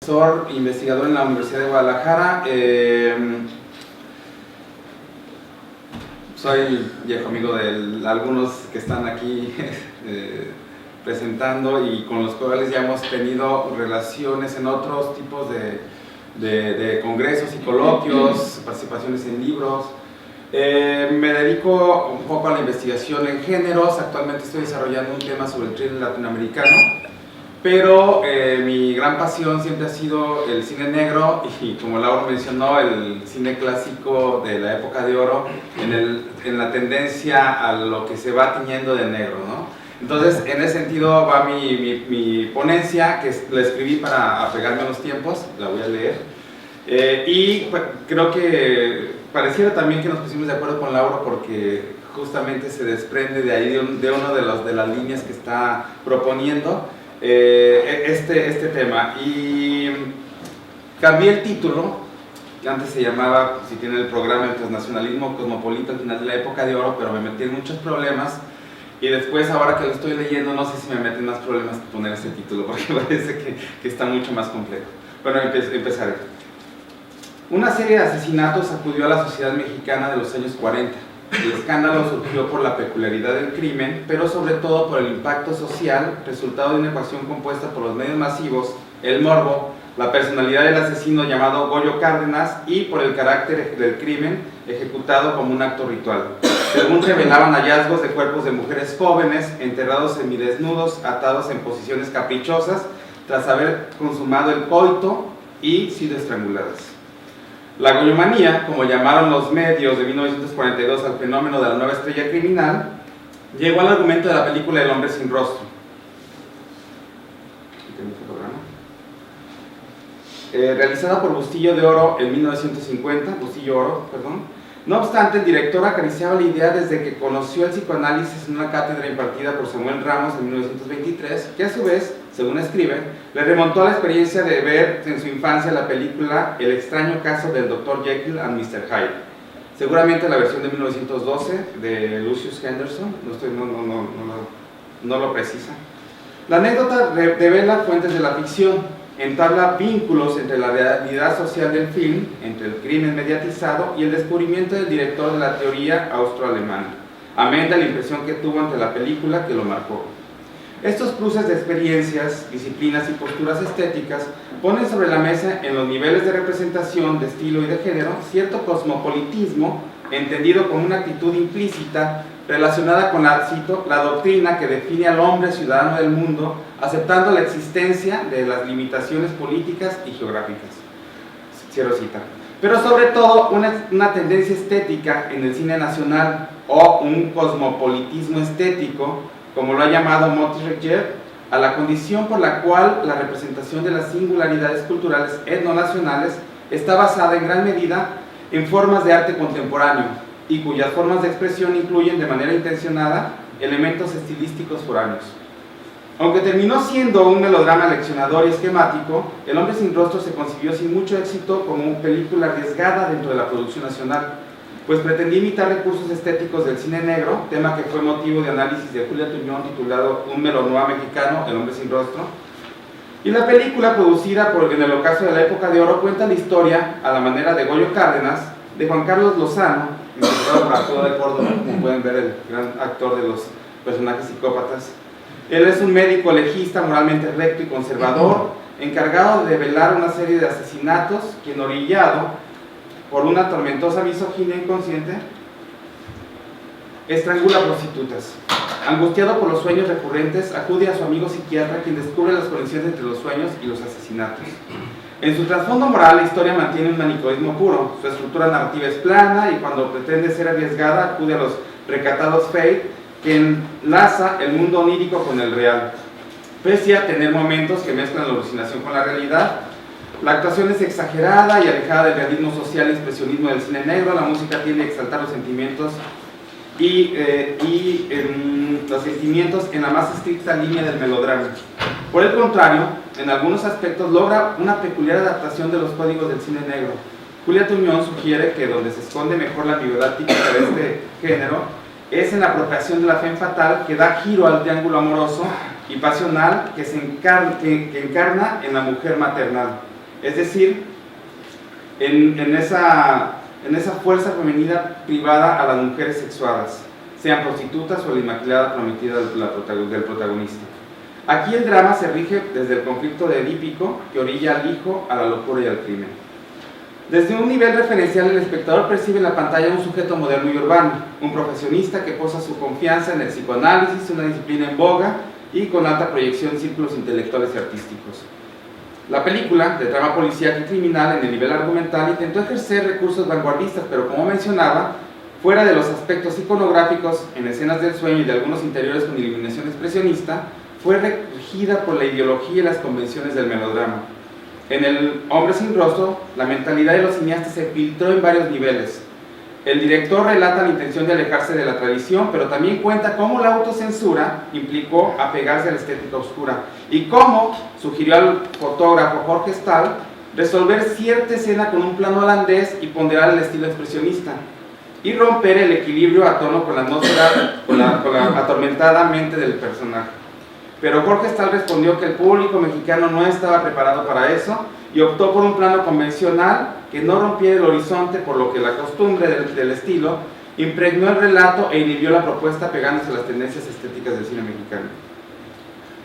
Profesor investigador en la Universidad de Guadalajara. Soy viejo amigo de algunos que están aquí presentando y con los cuales ya hemos tenido relaciones en otros tipos de congresos y coloquios, participaciones en libros. Me dedico un poco a la investigación en géneros. Actualmente estoy desarrollando un tema sobre el thriller latinoamericano, pero mi gran pasión siempre ha sido el cine negro y, como Laura mencionó, el cine clásico de la época de oro en la tendencia a lo que se va tiñendo de negro, ¿no? Entonces, en ese sentido va mi ponencia, que la escribí para apegarme a los tiempos. La voy a leer. Y pues, creo que pareciera también que nos pusimos de acuerdo con Laura, porque justamente se desprende de ahí de una de las líneas que está proponiendo este tema. Y cambié el título, que antes se llamaba, si tiene el programa, el transnacionalismo cosmopolita al final de la época de oro, pero me metí en muchos problemas, y después, ahora que lo estoy leyendo, no sé si me meten más problemas que poner este título, porque parece que está mucho más complejo. Bueno, empezaré. Una serie de asesinatos sacudió a la sociedad mexicana de los años 40. El escándalo surgió por la peculiaridad del crimen, pero sobre todo por el impacto social, resultado de una ecuación compuesta por los medios masivos, el morbo, la personalidad del asesino llamado Goyo Cárdenas y por el carácter del crimen ejecutado como un acto ritual. Según revelaban hallazgos de cuerpos de mujeres jóvenes, enterrados semidesnudos, atados en posiciones caprichosas, tras haber consumado el coito y sido estranguladas. La goyomanía, como llamaron los medios de 1942 al fenómeno de la nueva estrella criminal, llegó al argumento de la película El hombre sin rostro. Realizada por Bustillo Oro en 1950. No obstante, el director acariciaba la idea desde que conoció el psicoanálisis en una cátedra impartida por Samuel Ramos en 1923, que a su vez, según escribe, le remontó a la experiencia de ver en su infancia la película El extraño caso del Dr. Jekyll and Mr. Hyde. Seguramente la versión de 1912 de Lucius Henderson, no lo precisa. La anécdota revela fuentes de la ficción, entabla vínculos entre la realidad social del film, entre el crimen mediatizado y el descubrimiento del director de la teoría austroalemana, amén de la impresión que tuvo ante la película que lo marcó. Estos cruces de experiencias, disciplinas y posturas estéticas ponen sobre la mesa, en los niveles de representación, de estilo y de género, cierto cosmopolitismo, entendido como una actitud implícita relacionada con la doctrina que define al hombre ciudadano del mundo, aceptando la existencia de las limitaciones políticas y geográficas. Cierro cita. Pero sobre todo una tendencia estética en el cine nacional, o un cosmopolitismo estético, como lo ha llamado Montrejev, a la condición por la cual la representación de las singularidades culturales etnonacionales está basada en gran medida en formas de arte contemporáneo, y cuyas formas de expresión incluyen de manera intencionada elementos estilísticos foráneos. Aunque terminó siendo un melodrama leccionador y esquemático, El hombre sin rostro se concibió sin mucho éxito como una película arriesgada dentro de la producción nacional, pues pretendía imitar recursos estéticos del cine negro, tema que fue motivo de análisis de Julia Tuñón titulado Un melodrama mexicano, El hombre sin rostro. Y la película, producida en el ocaso de la época de oro, cuenta la historia, a la manera de Goyo Cárdenas, de Juan Carlos Lozano, interpretado por Arturo de Córdoba, como pueden ver, el gran actor de los personajes psicópatas. Él es un médico legista, moralmente recto y conservador, encargado de develar una serie de asesinatos, quien, orillado por una tormentosa misoginia inconsciente, estrangula prostitutas. Angustiado por los sueños recurrentes, acude a su amigo psiquiatra, quien descubre las conexiones entre los sueños y los asesinatos. En su trasfondo moral, la historia mantiene un manicoísmo puro. Su estructura narrativa es plana y, cuando pretende ser arriesgada, acude a los recatados Fate, que enlaza el mundo onírico con el real. Pese a tener momentos que mezclan la alucinación con la realidad, la actuación es exagerada y alejada del realismo social y expresionismo del cine negro. La música tiende a exaltar los sentimientos los sentimientos en la más estricta línea del melodrama. Por el contrario, en algunos aspectos logra una peculiar adaptación de los códigos del cine negro. Julia Tuñón sugiere que donde se esconde mejor la ambigüedad típica de este género es en la apropiación de la femme fatal, que da giro al triángulo amoroso y pasional que encarna en la mujer maternal. es decir, en esa fuerza femenina privada a las mujeres sexuadas, sean prostitutas o la inmaculada prometida del protagonista. Aquí el drama se rige desde el conflicto edípico que orilla al hijo a la locura y al crimen. Desde un nivel referencial, el espectador percibe en la pantalla un sujeto moderno y urbano, un profesionista que posa su confianza en el psicoanálisis, una disciplina en boga y con alta proyección en círculos intelectuales y artísticos. La película, de trama policíaca y criminal en el nivel argumental, intentó ejercer recursos vanguardistas, pero como mencionaba, fuera de los aspectos iconográficos, en escenas del sueño y de algunos interiores con iluminación expresionista, fue regida por la ideología y las convenciones del melodrama. En El hombre sin rostro, la mentalidad de los cineastas se filtró en varios niveles. El director relata la intención de alejarse de la tradición, pero también cuenta cómo la autocensura implicó apegarse a la estética oscura y cómo sugirió al fotógrafo Jorge Stahl resolver cierta escena con un plano holandés y ponderar el estilo expresionista y romper el equilibrio a tono con la atmósfera, con la atormentada mente del personaje. Pero Jorge Stahl respondió que el público mexicano no estaba preparado para eso y optó por un plano convencional que no rompiera el horizonte, por lo que la costumbre del estilo impregnó el relato e inhibió la propuesta pegándose a las tendencias estéticas del cine mexicano.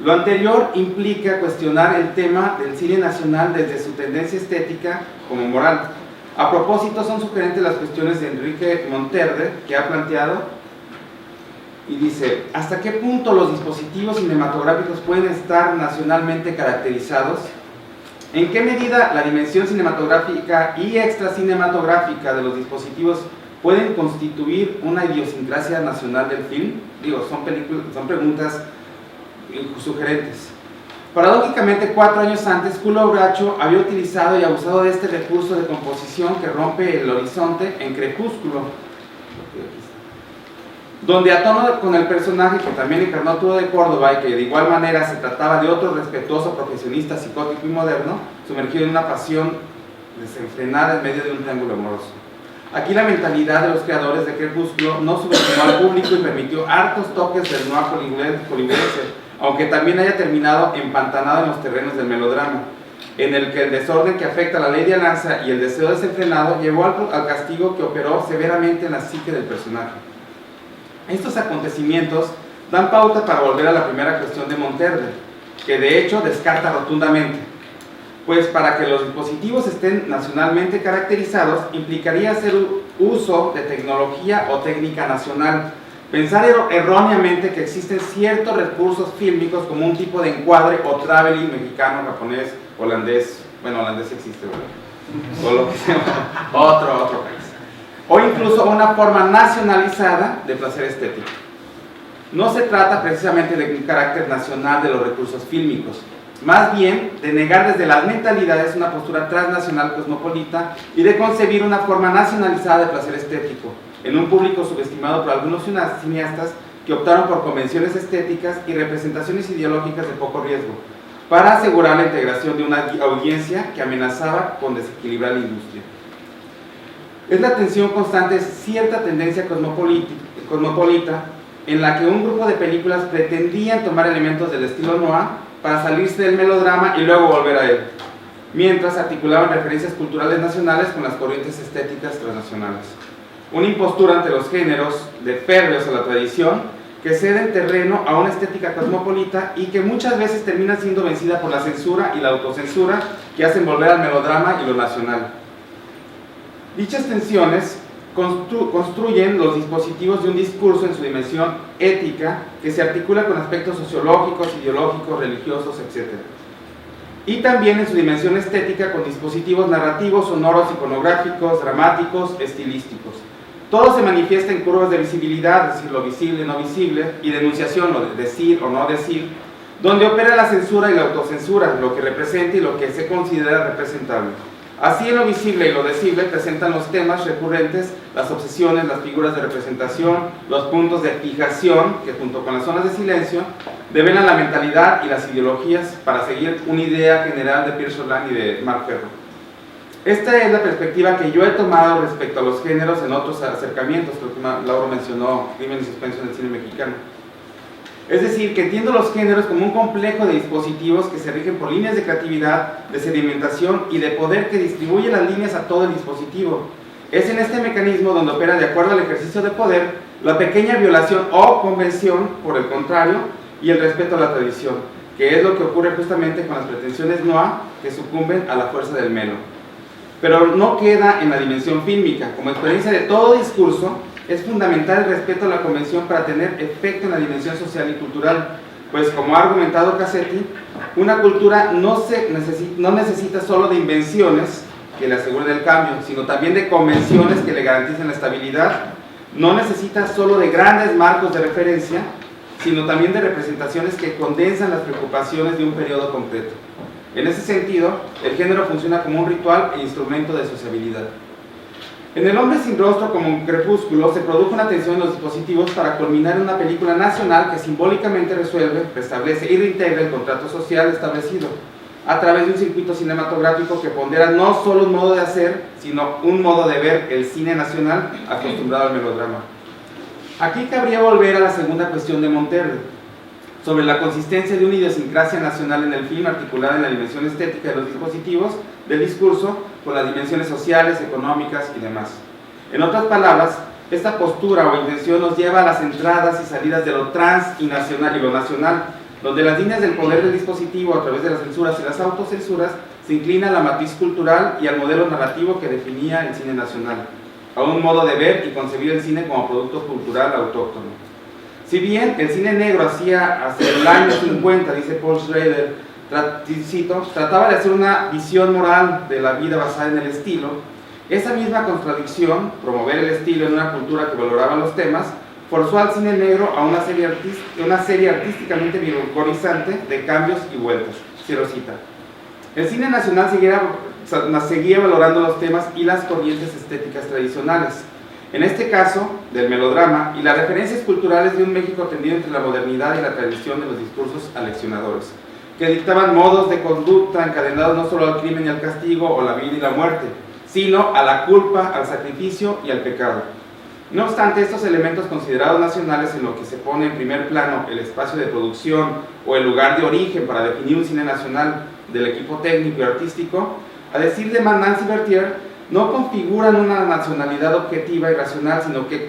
Lo anterior implica cuestionar el tema del cine nacional desde su tendencia estética como moral. A propósito, son sugerentes las cuestiones de Enrique Monterde, que ha planteado y dice: ¿hasta qué punto los dispositivos cinematográficos pueden estar nacionalmente caracterizados? ¿En qué medida la dimensión cinematográfica y extracinematográfica de los dispositivos pueden constituir una idiosincrasia nacional del film? Digo, son preguntas sugerentes. Paradójicamente, 4 años antes, Julio Bracho había utilizado y abusado de este recurso de composición que rompe el horizonte en Crepúsculo, donde a tono con el personaje que también encarnó Arturo de Córdoba y que de igual manera se trataba de otro respetuoso profesionista psicótico y moderno, sumergido en una pasión desenfrenada en medio de un triángulo amoroso. Aquí la mentalidad de los creadores de Crepúsculo no subestimó al público y permitió hartos toques del noir hollywoodense, aunque también haya terminado empantanado en los terrenos del melodrama, en el que el desorden que afecta a la ley de Alanza y el deseo desenfrenado llevó al castigo que operó severamente en la psique del personaje. Estos acontecimientos dan pauta para volver a la primera cuestión de Monterde, que de hecho descarta rotundamente, pues para que los dispositivos estén nacionalmente caracterizados implicaría hacer uso de tecnología o técnica nacional, pensar erróneamente que existen ciertos recursos fílmicos como un tipo de encuadre o traveling mexicano, japonés, holandés, bueno, holandés existe, ¿verdad? O lo que sea, otro país. O incluso una forma nacionalizada de placer estético. No se trata precisamente de un carácter nacional de los recursos fílmicos, más bien de negar desde las mentalidades una postura transnacional cosmopolita y de concebir una forma nacionalizada de placer estético, en un público subestimado por algunos cineastas que optaron por convenciones estéticas y representaciones ideológicas de poco riesgo, para asegurar la integración de una audiencia que amenazaba con desequilibrar la industria. Es la tensión constante, cierta tendencia cosmopolita en la que un grupo de películas pretendían tomar elementos del estilo noir para salirse del melodrama y luego volver a él, mientras articulaban referencias culturales nacionales con las corrientes estéticas transnacionales. Una impostura ante los géneros de férreos a la tradición que ceden terreno a una estética cosmopolita y que muchas veces termina siendo vencida por la censura y la autocensura que hacen volver al melodrama y lo nacional. Dichas tensiones construyen los dispositivos de un discurso en su dimensión ética que se articula con aspectos sociológicos, ideológicos, religiosos, etc. Y también en su dimensión estética con dispositivos narrativos, sonoros, iconográficos, dramáticos, estilísticos. Todo se manifiesta en curvas de visibilidad, es decir, lo visible, no visible, y denunciación, lo de decir o no decir, donde opera la censura y la autocensura, lo que representa y lo que se considera representable. Así en lo visible y lo decible presentan los temas recurrentes, las obsesiones, las figuras de representación, los puntos de fijación que junto con las zonas de silencio develan la mentalidad y las ideologías para seguir una idea general de Pierre Chardin y de Marc Ferro. Esta es la perspectiva que yo he tomado respecto a los géneros en otros acercamientos, creo que Lauro mencionó Crimen y Suspenso en el cine mexicano. Es decir, que entiendo los géneros como un complejo de dispositivos que se rigen por líneas de creatividad, de sedimentación y de poder que distribuye las líneas a todo el dispositivo. Es en este mecanismo donde opera, de acuerdo al ejercicio de poder, la pequeña violación o convención, por el contrario, y el respeto a la tradición, que es lo que ocurre justamente con las pretensiones Noah que sucumben a la fuerza del melo. Pero no queda en la dimensión fílmica. Como experiencia de todo discurso, es fundamental el respeto a la convención para tener efecto en la dimensión social y cultural, pues como ha argumentado Cassetti, una cultura no necesita solo de invenciones que le aseguren el cambio, sino también de convenciones que le garanticen la estabilidad. No necesita solo de grandes marcos de referencia, sino también de representaciones que condensan las preocupaciones de un periodo completo. En ese sentido, el género funciona como un ritual e instrumento de sociabilidad. En El hombre sin rostro, como un crepúsculo, se produjo una tensión en los dispositivos para culminar en una película nacional que simbólicamente resuelve, restablece y reintegra el contrato social establecido a través de un circuito cinematográfico que pondera no solo un modo de hacer, sino un modo de ver el cine nacional acostumbrado al melodrama. Aquí cabría volver a la segunda cuestión de Monterde, sobre la consistencia de una idiosincrasia nacional en el film articulada en la dimensión estética de los dispositivos del discurso con las dimensiones sociales, económicas y demás. En otras palabras, esta postura o intención nos lleva a las entradas y salidas de lo trans y nacional y lo nacional, donde las líneas del poder del dispositivo a través de las censuras y las autocensuras se inclina a la matriz cultural y al modelo narrativo que definía el cine nacional, a un modo de ver y concebir el cine como producto cultural autóctono. Si bien el cine negro hacia el año 50, dice Paul Schrader, trataba de hacer una visión moral de la vida basada en el estilo, esa misma contradicción, promover el estilo en una cultura que valoraba los temas, forzó al cine negro a una serie artísticamente vigorizante de cambios y vueltas. Cierro cita. El cine nacional seguía valorando los temas y las corrientes estéticas tradicionales, en este caso del melodrama y las referencias culturales de un México tendido entre la modernidad y la tradición de los discursos aleccionadores, que dictaban modos de conducta encadenados no solo al crimen y al castigo o la vida y la muerte, sino a la culpa, al sacrificio y al pecado. No obstante, estos elementos considerados nacionales, en lo que se pone en primer plano el espacio de producción o el lugar de origen para definir un cine nacional del equipo técnico y artístico, a decir de Nancy Berthier, no configuran una nacionalidad objetiva y racional, sino que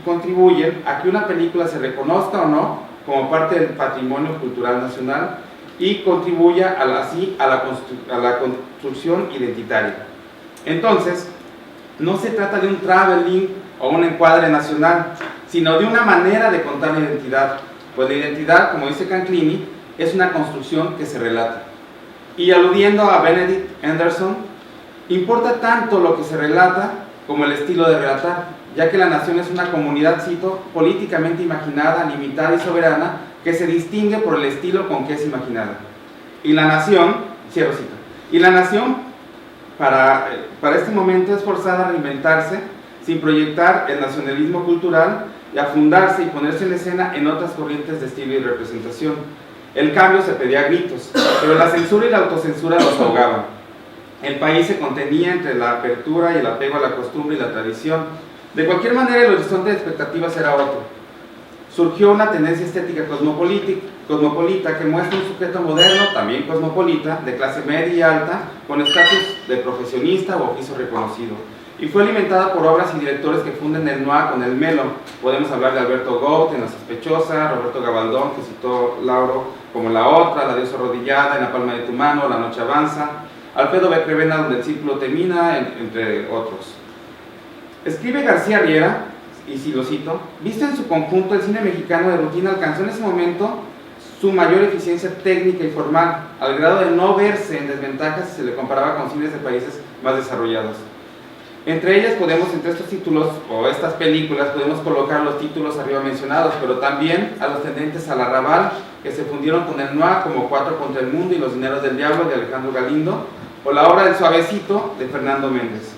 contribuyen a que una película se reconozca o no como parte del patrimonio cultural nacional y contribuya así a la construcción identitaria. Entonces, no se trata de un traveling o un encuadre nacional, sino de una manera de contar la identidad, pues la identidad, como dice Canclini, es una construcción que se relata. Y aludiendo a Benedict Anderson, importa tanto lo que se relata como el estilo de relatar, ya que la nación es una comunidad, cito, políticamente imaginada, limitada y soberana, que se distingue por el estilo con que es imaginada. Y la nación, cierro cita, y la nación para este momento es forzada a reinventarse sin proyectar el nacionalismo cultural y a fundarse y ponerse en escena en otras corrientes de estilo y representación. El cambio se pedía a gritos, pero la censura y la autocensura los ahogaban. El país se contenía entre la apertura y el apego a la costumbre y la tradición. De cualquier manera, el horizonte de expectativas era otro. Surgió una tendencia estética cosmopolita que muestra un sujeto moderno, también cosmopolita, de clase media y alta, con estatus de profesionista o oficio reconocido. Y fue alimentada por obras y directores que funden el noir con el melo. Podemos hablar de Alberto Gout en La sospechosa, Roberto Gabaldón, que citó Lauro, como La otra, La diosa arrodillada, En la palma de tu mano, La noche avanza, Alfredo Becrevena, Donde el círculo termina, entre otros. Escribe García Riera, y si lo cito, visto en su conjunto, el cine mexicano de rutina alcanzó en ese momento su mayor eficiencia técnica y formal, al grado de no verse en desventajas si se le comparaba con cines de países más desarrollados. Entre ellas entre estos títulos, o estas películas, podemos colocar los títulos arriba mencionados, pero también a los tendentes al arrabal, que se fundieron con el noir, como Cuatro contra el mundo y Los dineros del diablo, de Alejandro Galindo, o la obra El suavecito, de Fernando Méndez.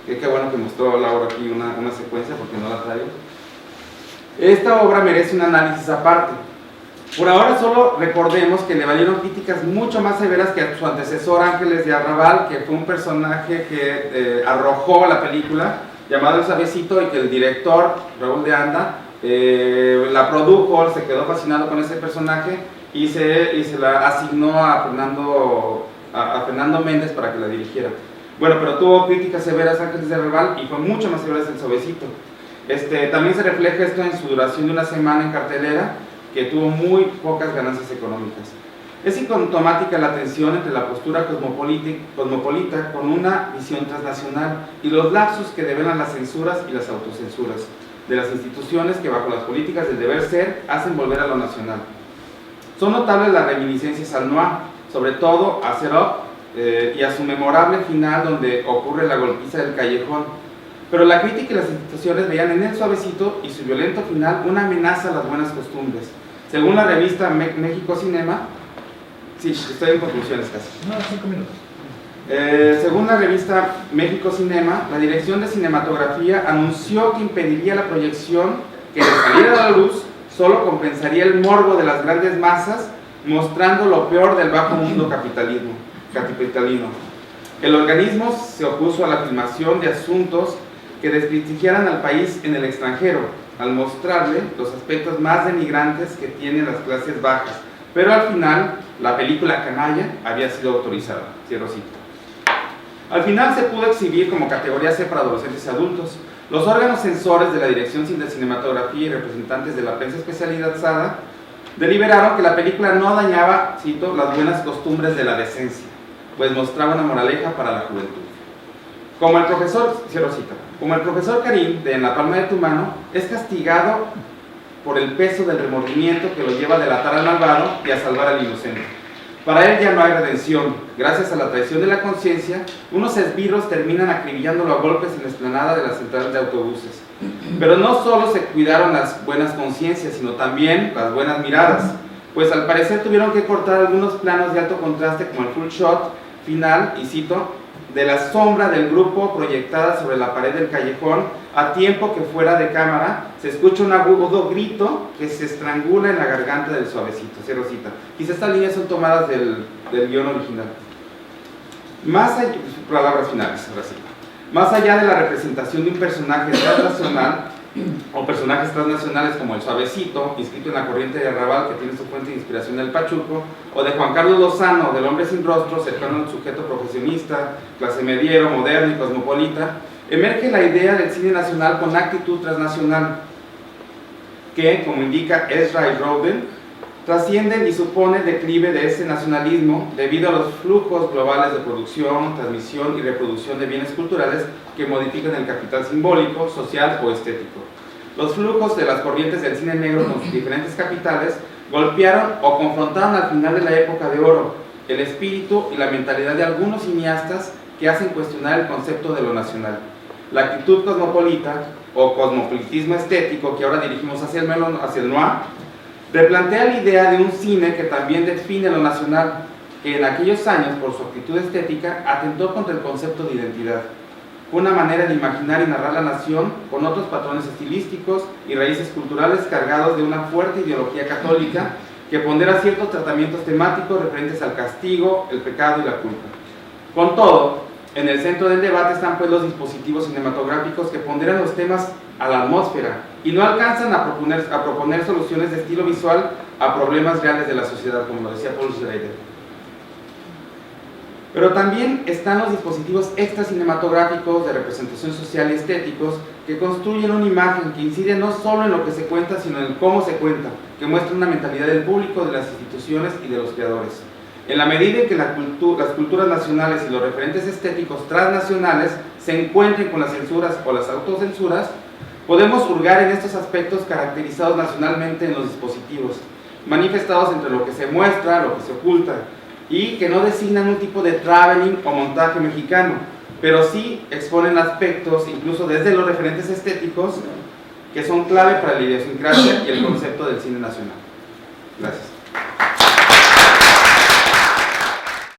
Qué bueno que mostró Laura aquí una secuencia, porque no la traigo. Esta obra merece un análisis aparte. Por ahora solo recordemos que le valieron críticas mucho más severas que a su antecesor Ángeles de Arrabal, que fue un personaje que arrojó la película, llamado El suavecito, y que el director, Raúl de Anda, la produjo, se quedó fascinado con ese personaje y se la asignó a Fernando Méndez para que la dirigiera. Bueno, pero tuvo críticas severas Ángeles de Rabal y fue mucho más severa El Suavecito. También se refleja esto en su duración de una semana en cartelera, que tuvo muy pocas ganancias económicas. Es sintomática la tensión entre la postura cosmopolita con una visión transnacional y los lapsus que develan las censuras y las autocensuras de las instituciones que bajo las políticas del deber ser hacen volver a lo nacional. Son notables las reminiscencias al noir, sobre todo a Serot y a su memorable final donde ocurre la golpiza del callejón, pero la crítica y las instituciones veían en El Suavecito y su violento final una amenaza a las buenas costumbres. Según la revista México Cinema, sí, estoy en conclusiones casi. No, 5 minutos. Según la revista México Cinema, la Dirección de Cinematografía anunció que impediría la proyección que de saliera a la luz solo compensaría el morbo de las grandes masas, mostrando lo peor del bajo mundo capitalino. El organismo se opuso a la filmación de asuntos que desprestigiaran al país en el extranjero, al mostrarle los aspectos más denigrantes que tienen las clases bajas, pero al final la película Canalla había sido autorizada. Cierro cita. Al final se pudo exhibir como categoría C para adolescentes y adultos. Los órganos censores de la Dirección de Cinematografía y representantes de la prensa especializada deliberaron que la película no dañaba, cito, las buenas costumbres de la decencia, pues mostraba una moraleja para la juventud. Como el profesor, cierro cita, como el profesor Karim de En la palma de tu mano es castigado por el peso del remordimiento que lo lleva a delatar al malvado y a salvar al inocente. Para él ya no hay redención. Gracias a la traición de la conciencia, unos esbirros terminan acribillándolo a golpes en la explanada de la central de autobuses. Pero no solo se cuidaron las buenas conciencias, sino también las buenas miradas, pues al parecer tuvieron que cortar algunos planos de alto contraste como el full shot final, y cito, de la sombra del grupo proyectada sobre la pared del callejón, a tiempo que fuera de cámara se escucha un agudo grito que se estrangula en la garganta del Suavecito. Cierro cita. Quizás estas líneas son tomadas del guión original. Más allá, palabras finales, ahora sí. Más allá de la representación de un personaje transnacional o personajes transnacionales como el Suavecito, inscrito en la corriente de Arrabal, que tiene su fuente de inspiración en el Pachuco, o de Juan Carlos Lozano, del hombre sin rostro, cercano a un sujeto profesionista, clase mediero, moderno y cosmopolita, emerge la idea del cine nacional con actitud transnacional, que, como indica Ezra y Rowden, trascienden y supone el declive de ese nacionalismo debido a los flujos globales de producción, transmisión y reproducción de bienes culturales que modifican el capital simbólico, social o estético. Los flujos de las corrientes del cine negro con sus diferentes capitales golpearon o confrontaron al final de la época de oro el espíritu y la mentalidad de algunos cineastas que hacen cuestionar el concepto de lo nacional. La actitud cosmopolita o cosmopolitismo estético que ahora dirigimos hacia el noir replantea la idea de un cine que también define lo nacional, que en aquellos años, por su actitud estética, atentó contra el concepto de identidad. Fue una manera de imaginar y narrar la nación con otros patrones estilísticos y raíces culturales cargados de una fuerte ideología católica que pondera ciertos tratamientos temáticos referentes al castigo, el pecado y la culpa. Con todo, en el centro del debate están pues los dispositivos cinematográficos que ponderan los temas a la atmósfera y no alcanzan a proponer soluciones de estilo visual a problemas reales de la sociedad, como lo decía Paul Schrader. Pero también están los dispositivos extracinematográficos de representación social y estéticos que construyen una imagen que incide no solo en lo que se cuenta, sino en cómo se cuenta, que muestra una mentalidad del público, de las instituciones y de los creadores. En la medida en que las culturas nacionales y los referentes estéticos transnacionales se encuentren con las censuras o las autocensuras, podemos hurgar en estos aspectos caracterizados nacionalmente en los dispositivos, manifestados entre lo que se muestra, lo que se oculta, y que no designan un tipo de traveling o montaje mexicano, pero sí exponen aspectos, incluso desde los referentes estéticos, que son clave para la idiosincrasia y el concepto del cine nacional. Gracias.